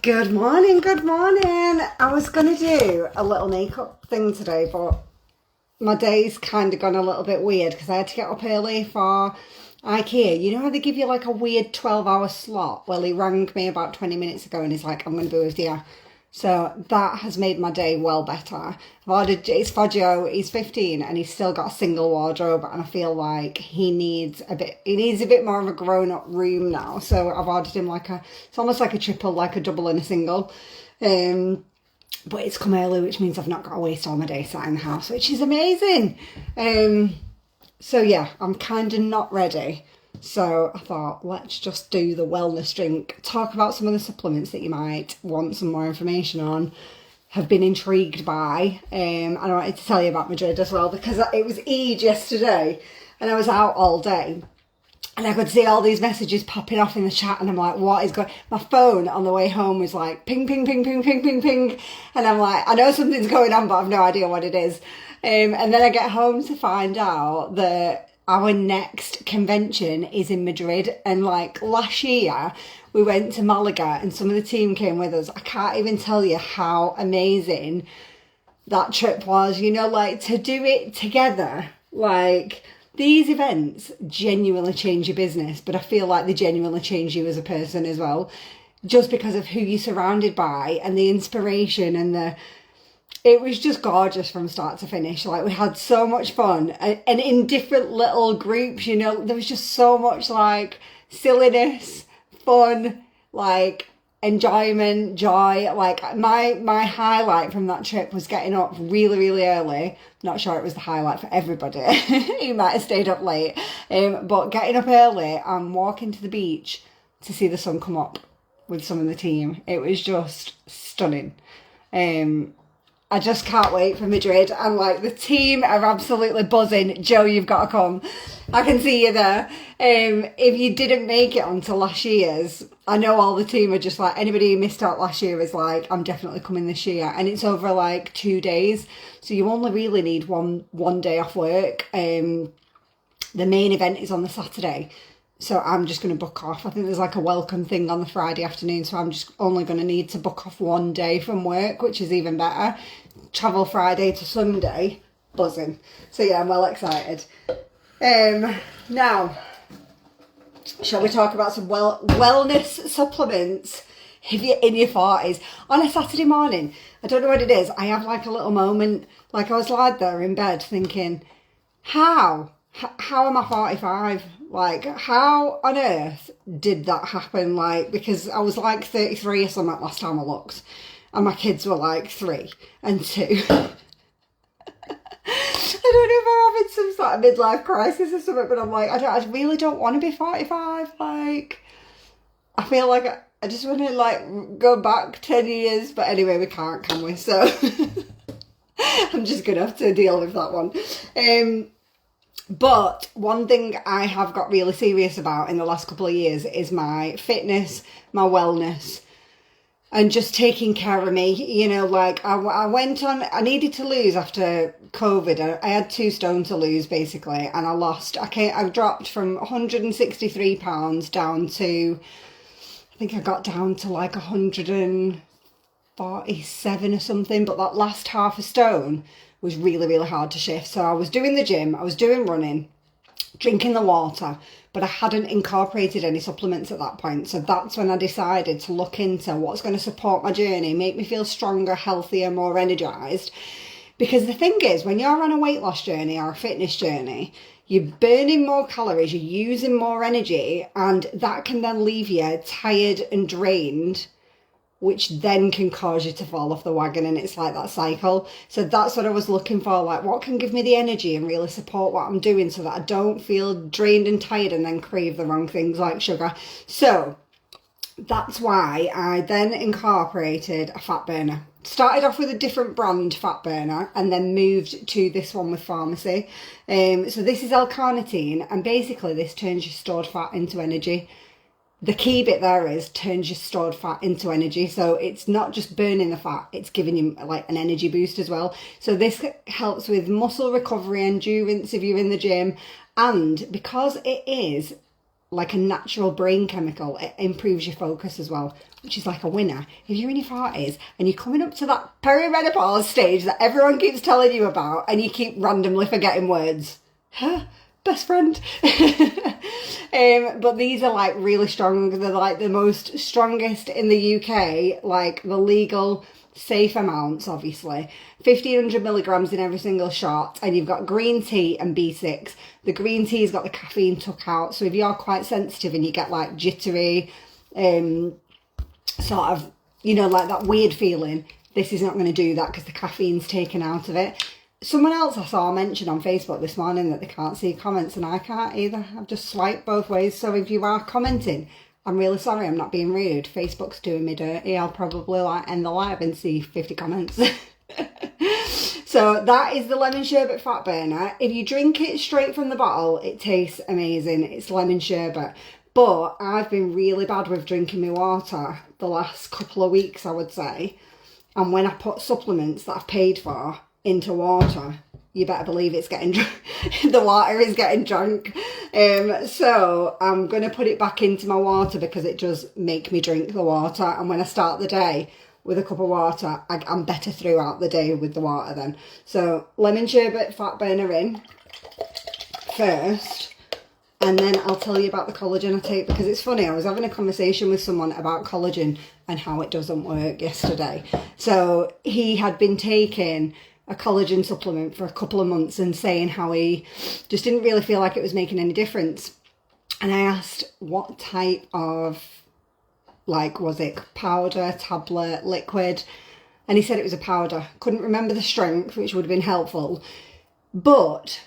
Good morning, good morning. I was going to do a little makeup thing today, but my day's kind of gone a little bit weird because I had to get up early for IKEA. You know how they give you like a weird 12-hour slot? Well, he rang me about 20 minutes ago and he's like, I'm going to be with you. So that has made my day well better. I've ordered, it's for Joe, he's 15 and he's still got a single wardrobe and I feel like he needs a bit more of a grown-up room now. So I've ordered him it's almost like a triple, like a double and a single. But it's come early, which means I've not got to waste all my day sat in the house, which is amazing. So yeah, I'm kind of not ready. So I thought, let's just do the wellness drink, talk about some of the supplements that you might want some more information on, have been intrigued by. And I wanted to tell you about Madrid as well, because it was Eid yesterday and I was out all day. And I could see all these messages popping off in the chat and I'm like, what is going on? My phone on the way home was like, ping, ping, ping, ping, ping, ping, ping. And I'm like, I know something's going on, but I've no idea what it is. And then I get home to find out that our next convention is in Madrid. And like last year, we went to Malaga and some of the team came with us. I can't even tell you how amazing that trip was. You know, like to do it together, like... These events genuinely change your business, but I feel like they genuinely change you as a person as well, just because of who you're surrounded by and the inspiration and it was just gorgeous from start to finish. Like we had so much fun and in different little groups, you know, there was just so much like silliness, fun, like enjoyment, joy. Like my highlight from that trip was getting up really, really early. Not sure it was the highlight for everybody. You might have stayed up late. But getting up early and walking to the beach to see the sun come up with some of the team. It was just stunning. I just can't wait for Madrid. And like the team are absolutely buzzing. Joe, you've got to come. I can see you there. If you didn't make it onto last year's, I know all the team are just like, anybody who missed out last year is like, I'm definitely coming this year. And it's over like 2 days. So you only really need one day off work. The main event is on the Saturday. So I'm just going to book off. I think there's like a welcome thing on the Friday afternoon. So I'm just only going to need to book off 1 day from work, which is even better. Travel Friday to Sunday, buzzing. So yeah, I'm well excited. Now, shall we talk about some wellness supplements if you're in your 40s? On a Saturday morning, I don't know what it is, I have like a little moment, like I was lying there in bed thinking, how am I 45? Like, how on earth did that happen? Like, because I was like 33 or something last time I looked. And my kids were like 3 and 2. I don't know if I'm having some sort of midlife crisis or something, but I'm like, I really don't want to be 45. Like, I feel like I just want to like go back 10 years. But anyway, we can't, can we? So I'm just going to have to deal with that one. But one thing I have got really serious about in the last couple of years is my fitness, my wellness, and just taking care of me. You know, like I needed to lose after COVID. I had 2 stone to lose basically, and I dropped from 163 pounds down to, I think I got down to like 147 or something, but that last half a stone was really, really hard to shift. So I was doing the gym, I was doing running, drinking the water, but I hadn't incorporated any supplements at that point. So that's when I decided to look into what's going to support my journey, make me feel stronger, healthier, more energized. Because the thing is, when you're on a weight loss journey or a fitness journey, you're burning more calories, you're using more energy, and that can then leave you tired and drained, which then can cause you to fall off the wagon, and it's like that cycle. So that's what I was looking for, like what can give me the energy and really support what I'm doing so that I don't feel drained and tired and then crave the wrong things like sugar. So that's why I then incorporated a fat burner. Started off with a different brand fat burner and then moved to this one with pharmacy. So this is L-carnitine, and basically this turns your stored fat into energy. The key bit there is turns your stored fat into energy. So it's not just burning the fat, it's giving you like an energy boost as well. So this helps with muscle recovery, endurance if you're in the gym. And because it is like a natural brain chemical. It improves your focus as well, which is like a winner. If you're in your 40s and you're coming up to that perimenopause stage that everyone keeps telling you about and you keep randomly forgetting words. Huh? Best friend. But these are like really strong. They're like the most strongest in the UK, like the legal safe amounts, obviously. 1,500 milligrams in every single shot, and you've got green tea and B6. The green tea's got the caffeine took out, so if you're quite sensitive and you get like jittery, sort of, you know, like that weird feeling, this is not going to do that because the caffeine's taken out of it. Someone else I saw mention on Facebook this morning that they can't see comments, and I can't either. I've just swiped both ways, so if you are commenting, I'm really sorry, I'm not being rude. Facebook's doing me dirty. I'll probably like end the live and see 50 comments. So that is the lemon sherbet fat burner. If you drink it straight from the bottle, it tastes amazing. It's lemon sherbet. But I've been really bad with drinking my water the last couple of weeks, I would say. And when I put supplements that I've paid for into water, you better believe it's getting the water is getting drunk. So I'm going to put it back into my water because it does make me drink the water. And when I start the day with a cup of water, I'm better throughout the day with the water then. So lemon sherbet fat burner in first. And then I'll tell you about the collagen I take, because it's funny, I was having a conversation with someone about collagen and how it doesn't work yesterday. So he had been taking a collagen supplement for a couple of months and saying how he just didn't really feel like it was making any difference. And I asked what type of, like, was it powder, tablet, liquid? And he said it was a powder. Couldn't remember the strength, which would have been helpful. But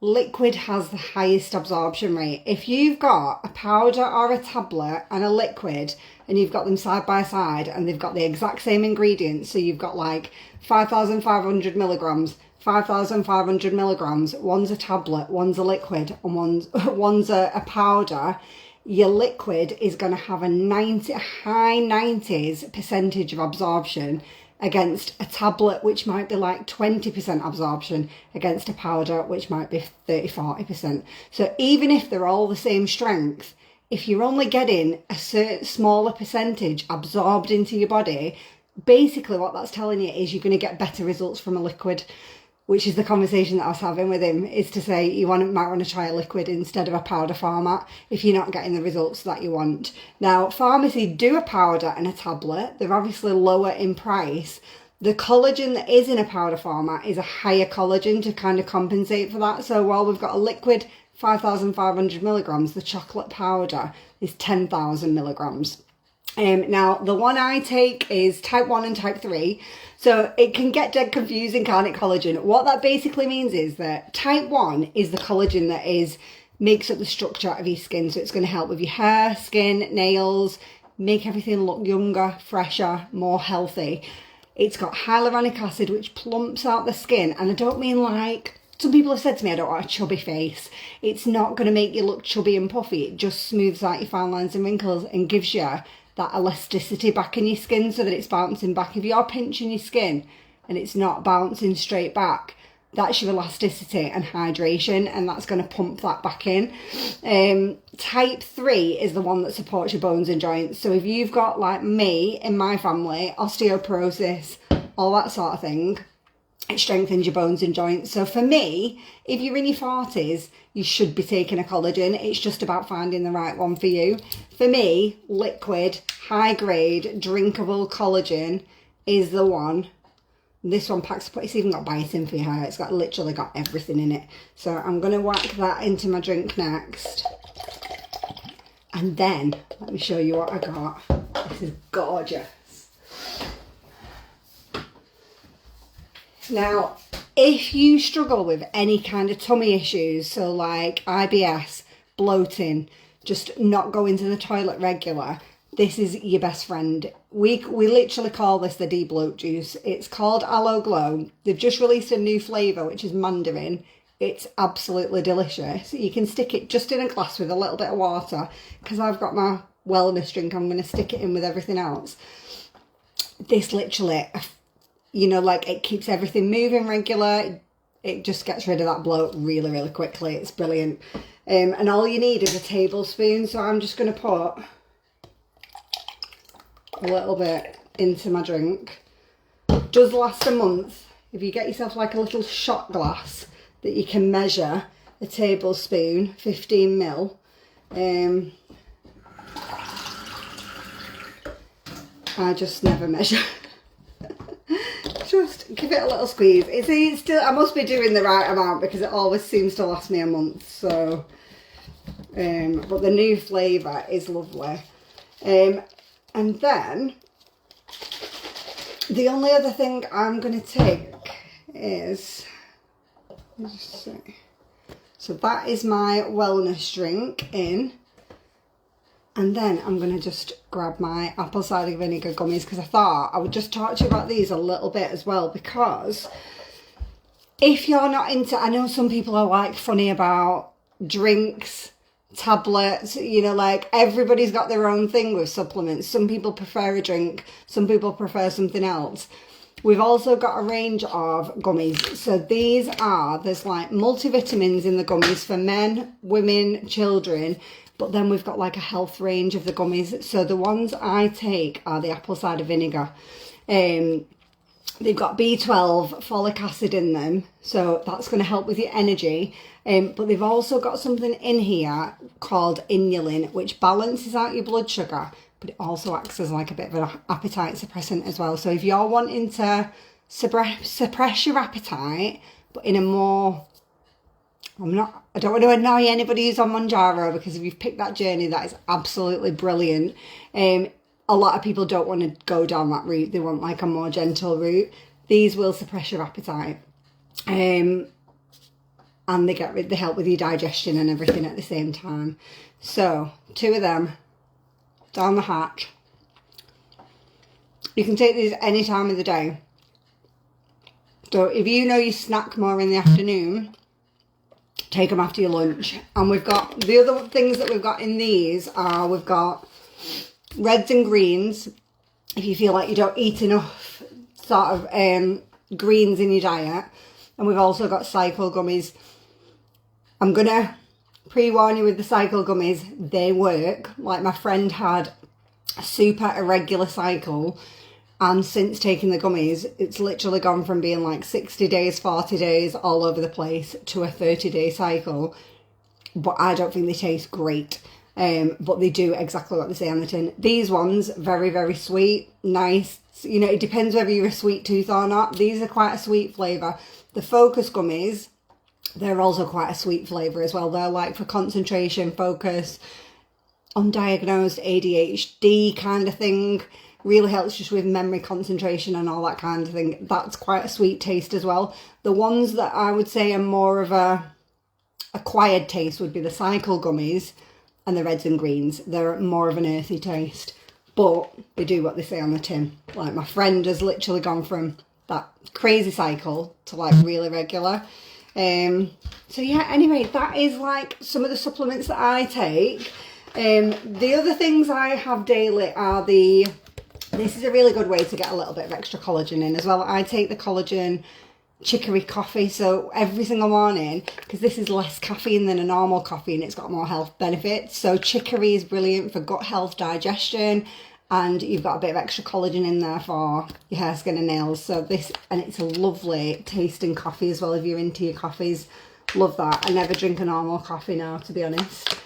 liquid has the highest absorption rate. If you've got a powder or a tablet and a liquid and you've got them side by side and they've got the exact same ingredients, so you've got like 5,500 milligrams, 5,500 milligrams, one's a tablet, one's a liquid, and one's a powder, your liquid is going to have a high 90s percentage of absorption against a tablet, which might be like 20% absorption, against a powder, which might be 30-40%. So even if they're all the same strength, if you're only getting a certain smaller percentage absorbed into your body, basically what that's telling you is you're going to get better results from a liquid, which is the conversation that I was having with him, is to say you might want to try a liquid instead of a powder format if you're not getting the results that you want. Now, pharmacy do a powder and a tablet. They're obviously lower in price. The collagen that is in a powder format is a higher collagen to kind of compensate for that. So while we've got a liquid 5,500 milligrams, the chocolate powder is 10,000 milligrams. Now, the one I take is type 1 and type 3. So it can get dead confusing, can't it, collagen? What that basically means is that type 1 is the collagen that makes up the structure of your skin. So it's going to help with your hair, skin, nails, make everything look younger, fresher, more healthy. It's got hyaluronic acid, which plumps out the skin. And I don't mean like, some people have said to me, I don't want a chubby face. It's not going to make you look chubby and puffy. It just smooths out your fine lines and wrinkles and gives you that elasticity back in your skin so that it's bouncing back. If you're pinching your skin and it's not bouncing straight back, that's your elasticity and hydration, and that's going to pump that back in. Type 3 is the one that supports your bones and joints. So if you've got, like me, in my family, osteoporosis, all that sort of thing, it strengthens your bones and joints. So for me, if you're in your 40s, you should be taking a collagen. It's just about finding the right one for you. For me, liquid, high grade, drinkable collagen is the one. This one packs, it's even got biotin for your hair. It's literally got everything in it. So I'm going to whack that into my drink next. And then, let me show you what I got. This is gorgeous. Now, if you struggle with any kind of tummy issues, so like IBS, bloating, just not going to the toilet regular, this is your best friend. We literally call this the de-bloat juice. It's called Aloe Glow. They've just released a new flavour, which is mandarin. It's absolutely delicious. You can stick it just in a glass with a little bit of water. Because I've got my wellness drink, I'm going to stick it in with everything else. This literally, you know, like, it keeps everything moving regular. it just gets rid of that bloat really, really quickly. It's brilliant. And all you need is a tablespoon. So I'm just going to put a little bit into my drink. It does last a month. If you get yourself like a little shot glass that you can measure a tablespoon, 15 ml. I just never measure. Just give it a little squeeze. It's still, I must be doing the right amount because it always seems to last me a month. So, but the new flavour is lovely. And then the only other thing I'm going to take is, let's just see. So that is my wellness drink in. And then I'm going to just grab my apple cider vinegar gummies because I thought I would just talk to you about these a little bit as well, because if you're not into, I know some people are like funny about drinks, tablets, you know, like everybody's got their own thing with supplements. Some people prefer a drink, some people prefer something else. We've also got a range of gummies. So these are, there's like multivitamins in the gummies for men, women, children. But then we've got like a health range of the gummies. So the ones I take are the apple cider vinegar. They've got B12, folic acid in them. So that's going to help with your energy. But they've also got something in here called inulin, which balances out your blood sugar. But it also acts as like a bit of an appetite suppressant as well. So if you're wanting to suppress your appetite, but in a more... I don't want to annoy anybody who's on Mounjaro, because if you've picked that journey, that is absolutely brilliant. A lot of people don't want to go down that route. They want like a more gentle route. These will suppress your appetite. And they help with your digestion and everything at the same time. So 2 of them down the hatch. You can take these any time of the day. So if you know you snack more in the afternoon, take them after your lunch. And we've got the other things that we've got in these are, we've got reds and greens. If you feel like you don't eat enough sort of greens in your diet. And we've also got cycle gummies. I'm gonna pre-warn you with the cycle gummies, they work. Like my friend had a super irregular cycle, and since taking the gummies, it's literally gone from being like 60 days, 40 days all over the place to a 30-day cycle. But I don't think they taste great. But they do exactly what they say on the tin. These ones, very, very sweet, nice. You know, it depends whether you're a sweet tooth or not. These are quite a sweet flavour. The focus gummies, they're also quite a sweet flavour as well. They're like for concentration, focus, undiagnosed ADHD kind of thing. Really helps just with memory, concentration and all that kind of thing. That's quite a sweet taste as well. The ones that I would say are more of a acquired taste would be the cycle gummies and the reds and greens. They're more of an earthy taste, but they do what they say on the tin. Like my friend has literally gone from that crazy cycle to like really regular. So yeah, anyway, that is like some of the supplements that I take. The other things I have daily are this is a really good way to get a little bit of extra collagen in as well. I take the collagen chicory coffee, so every single morning, because this is less caffeine than a normal coffee and it's got more health benefits. So chicory is brilliant for gut health, digestion, and you've got a bit of extra collagen in there for your hair, skin and nails. So this, and it's a lovely tasting coffee as well if you're into your coffees. Love that. I never drink a normal coffee now, to be honest.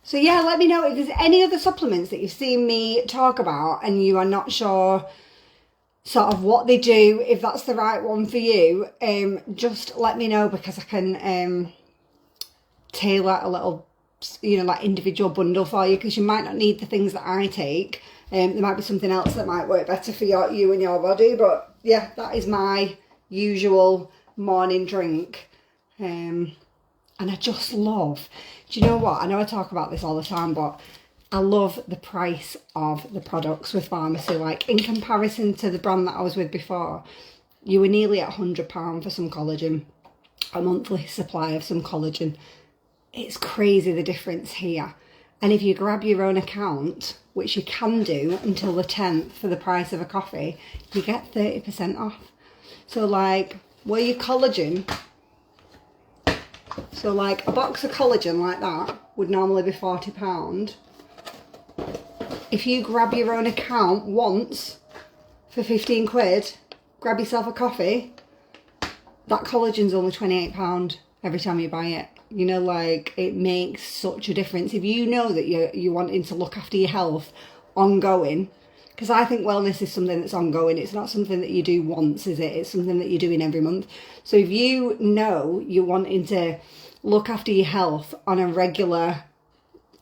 So yeah, let me know if there's any other supplements that you've seen me talk about and you are not sure sort of what they do, if that's the right one for you. Just let me know, because I can tailor a little, you know, like individual bundle for you, because you might not need the things that I take. There might be something else that might work better for you and your body. But yeah, that is my usual morning drink. And I just love, do you know what? I know I talk about this all the time, but I love the price of the products with pharmacy. Like in comparison to the brand that I was with before, you were nearly at £100 for some collagen, a monthly supply of some collagen. It's crazy the difference here. And if you grab your own account, which you can do until the 10th for the price of a coffee, you get 30% off. So like where your collagen, so like a box of collagen like that would normally be £40. If you grab your own account once for 15 quid, grab yourself a coffee, that collagen's only £28 every time you buy it. You know, like, it makes such a difference. If you know that you're wanting to look after your health ongoing, because I think wellness is something that's ongoing. It's not something that you do once, is it? It's something that you're doing every month. So if you know you're wanting to look after your health on a regular,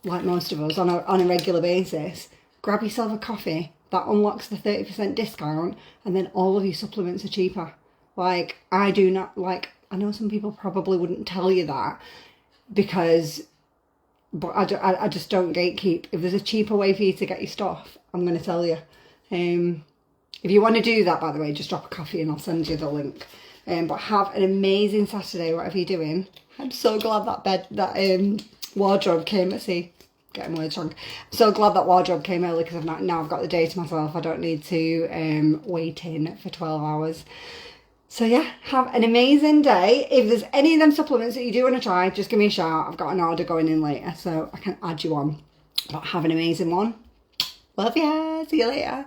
like most of us, on a regular basis, grab yourself a coffee. That unlocks the 30% discount, and then all of your supplements are cheaper. Like, I do not, like, I know some people probably wouldn't tell you that, but I just don't gatekeep. If there's a cheaper way for you to get your stuff, I'm going to tell you. If you want to do that, by the way, just drop a coffee and I'll send you the link. But have an amazing Saturday, whatever you're doing. I'm so glad that wardrobe came. Let's see, getting words wrong. I'm so glad that wardrobe came early, because now I've got the day to myself. I don't need to wait in for 12 hours. So yeah, have an amazing day. If there's any of them supplements that you do want to try, just give me a shout. I've got an order going in later, so I can add you on. But have an amazing one. Love ya. See you later.